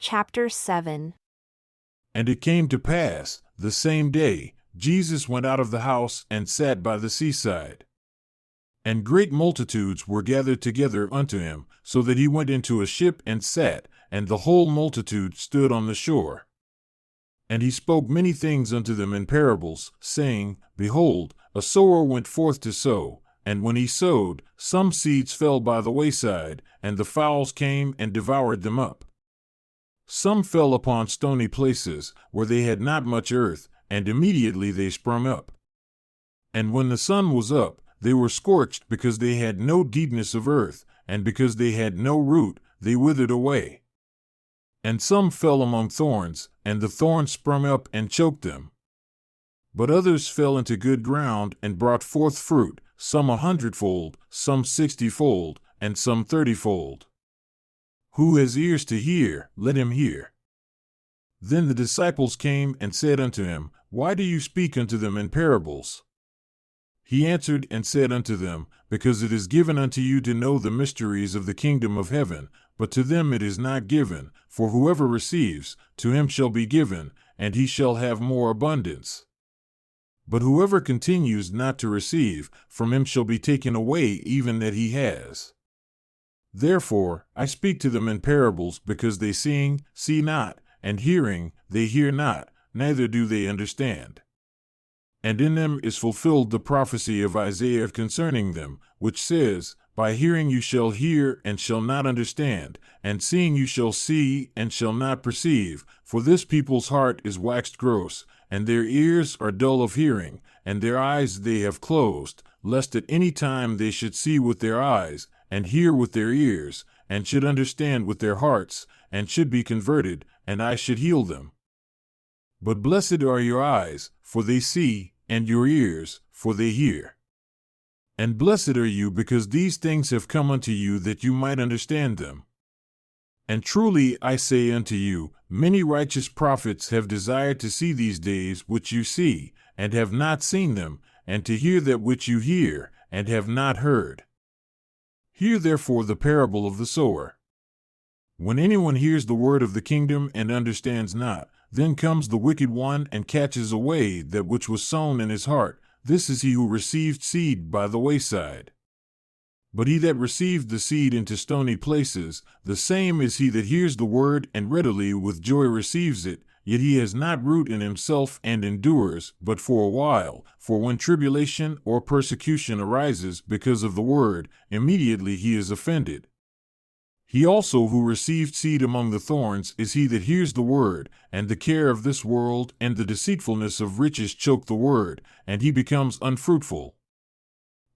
Chapter 7. And it came to pass, the same day, Jesus went out of the house and sat by the seaside. And great multitudes were gathered together unto him, so that he went into a ship and sat, and the whole multitude stood on the shore. And he spoke many things unto them in parables, saying, Behold, a sower went forth to sow, and when he sowed, some seeds fell by the wayside, and the fowls came and devoured them up. Some fell upon stony places, where they had not much earth, and immediately they sprung up. And when the sun was up, they were scorched, because they had no deepness of earth, and because they had no root, they withered away. And some fell among thorns, and the thorns sprung up and choked them. But others fell into good ground, and brought forth fruit, some 100-fold, some 60-fold, and some 30-fold. Who has ears to hear, let him hear. Then the disciples came and said unto him, Why do you speak unto them in parables? He answered and said unto them, Because it is given unto you to know the mysteries of the kingdom of heaven, but to them it is not given. For whoever receives, to him shall be given, and he shall have more abundance. But whoever continues not to receive, from him shall be taken away even that he has. Therefore I speak to them in parables, because they seeing, see not, and hearing, they hear not, neither do they understand. And in them is fulfilled the prophecy of Isaiah concerning them, which says, By hearing you shall hear and shall not understand, and seeing you shall see and shall not perceive, for this people's heart is waxed gross, and their ears are dull of hearing, and their eyes they have closed, lest at any time they should see with their eyes, and hear with their ears, and should understand with their hearts, and should be converted, and I should heal them. But blessed are your eyes, for they see, and your ears, for they hear. And blessed are you, because these things have come unto you that you might understand them. And truly I say unto you, many righteous prophets have desired to see these days which you see, and have not seen them, and to hear that which you hear, and have not heard. Hear therefore the parable of the sower. When anyone hears the word of the kingdom and understands not, then comes the wicked one and catches away that which was sown in his heart. This is he who received seed by the wayside. But he that received the seed into stony places, the same is he that hears the word and readily with joy receives it, yet he has not root in himself and endures, but for a while. For when tribulation or persecution arises because of the word, immediately he is offended. He also who received seed among the thorns is he that hears the word, and the care of this world and the deceitfulness of riches choke the word, and he becomes unfruitful.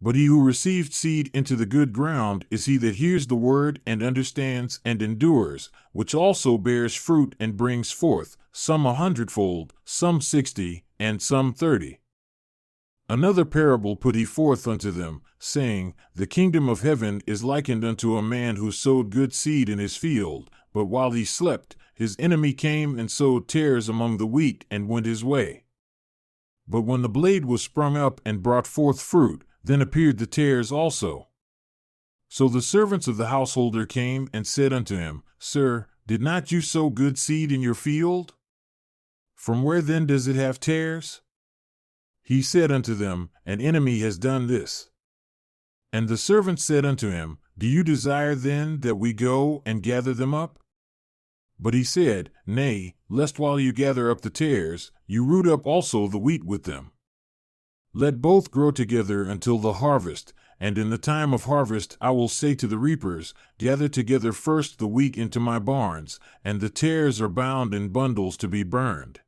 But he who received seed into the good ground is he that hears the word and understands and endures, which also bears fruit and brings forth, some 100-fold, some 60, and some 30. Another parable put he forth unto them, saying, The kingdom of heaven is likened unto a man who sowed good seed in his field, but while he slept, his enemy came and sowed tares among the wheat and went his way. But when the blade was sprung up and brought forth fruit, then appeared the tares also. So the servants of the householder came and said unto him, Sir, did not you sow good seed in your field? From where then does it have tares? He said unto them, An enemy has done this. And the servants said unto him, Do you desire then that we go and gather them up? But he said, Nay, lest while you gather up the tares, you root up also the wheat with them. Let both grow together until the harvest, and in the time of harvest I will say to the reapers, Gather together first the wheat into my barns, and the tares are bound in bundles to be burned.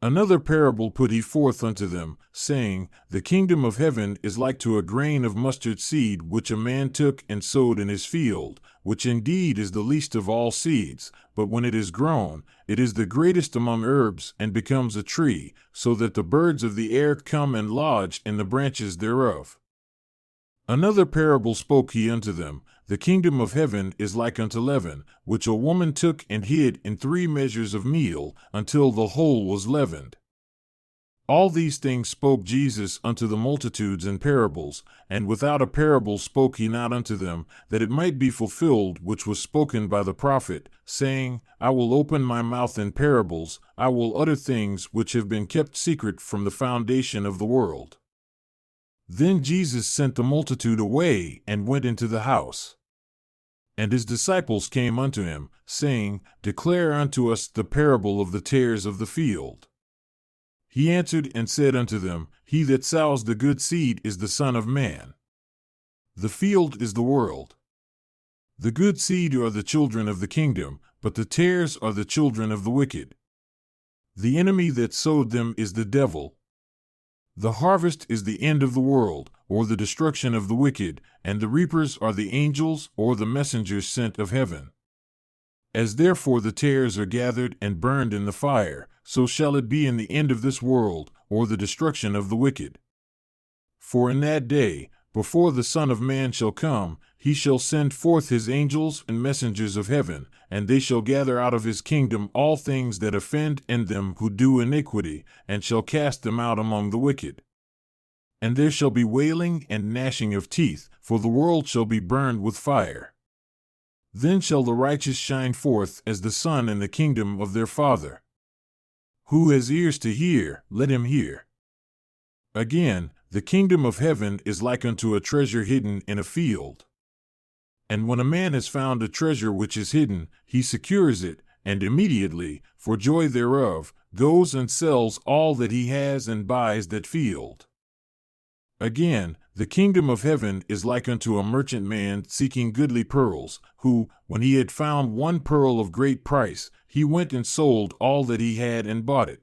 Another parable put he forth unto them, saying, The kingdom of heaven is like to a grain of mustard seed which a man took and sowed in his field, which indeed is the least of all seeds, but when it is grown, it is the greatest among herbs and becomes a tree, so that the birds of the air come and lodge in the branches thereof. Another parable spoke he unto them, The kingdom of heaven is like unto leaven, which a woman took and hid in 3 measures of meal, until the whole was leavened. All these things spoke Jesus unto the multitudes in parables, and without a parable spoke he not unto them, that it might be fulfilled which was spoken by the prophet, saying, I will open my mouth in parables, I will utter things which have been kept secret from the foundation of the world. Then Jesus sent the multitude away, and went into the house. And his disciples came unto him, saying, Declare unto us the parable of the tares of the field. He answered and said unto them, He that sows the good seed is the Son of Man. The field is the world. The good seed are the children of the kingdom, but the tares are the children of the wicked. The enemy that sowed them is the devil. The harvest is the end of the world, or the destruction of the wicked, and the reapers are the angels, or the messengers sent of heaven. As therefore the tares are gathered and burned in the fire, so shall it be in the end of this world, or the destruction of the wicked. For in that day, before the Son of Man shall come, he shall send forth his angels and messengers of heaven, and they shall gather out of his kingdom all things that offend and them who do iniquity, and shall cast them out among the wicked. And there shall be wailing and gnashing of teeth, for the world shall be burned with fire. Then shall the righteous shine forth as the sun in the kingdom of their Father. Who has ears to hear, let him hear. Again, the kingdom of heaven is like unto a treasure hidden in a field. And when a man has found a treasure which is hidden, he secures it, and immediately, for joy thereof, goes and sells all that he has and buys that field. Again, the kingdom of heaven is like unto a merchant man seeking goodly pearls, who, when he had found one pearl of great price, he went and sold all that he had and bought it.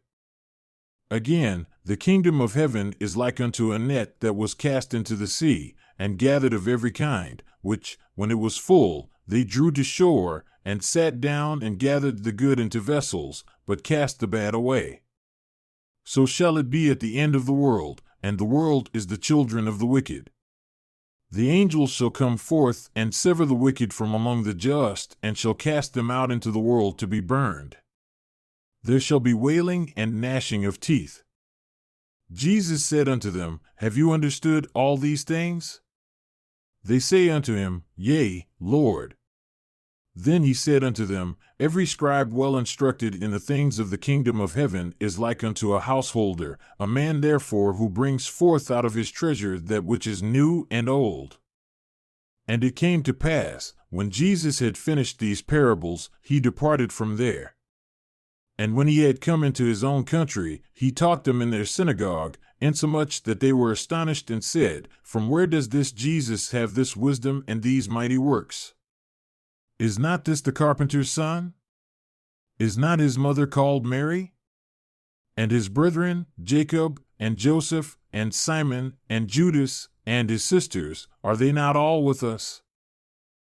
Again, the kingdom of heaven is like unto a net that was cast into the sea, and gathered of every kind, which, when it was full, they drew to shore, and sat down and gathered the good into vessels, but cast the bad away. So shall it be at the end of the world, and the world is the children of the wicked. The angels shall come forth and sever the wicked from among the just, and shall cast them out into the world to be burned. There shall be wailing and gnashing of teeth. Jesus said unto them, Have you understood all these things? They say unto him, Yea, Lord. Then he said unto them, Every scribe well instructed in the things of the kingdom of heaven is like unto a householder, a man therefore who brings forth out of his treasure that which is new and old. And it came to pass, when Jesus had finished these parables, he departed from there. And when he had come into his own country, he taught them in their synagogue, insomuch that they were astonished and said, From where does this Jesus have this wisdom and these mighty works? Is not this the carpenter's son? Is not his mother called Mary? And his brethren, Jacob, and Joseph, and Simon, and Judas, and his sisters, are they not all with us?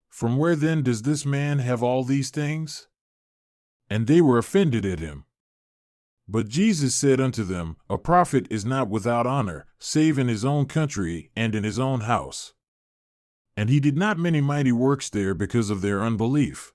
From where then does this man have all these things? And they were offended at him. But Jesus said unto them, A prophet is not without honor, save in his own country and in his own house. And he did not many mighty works there because of their unbelief.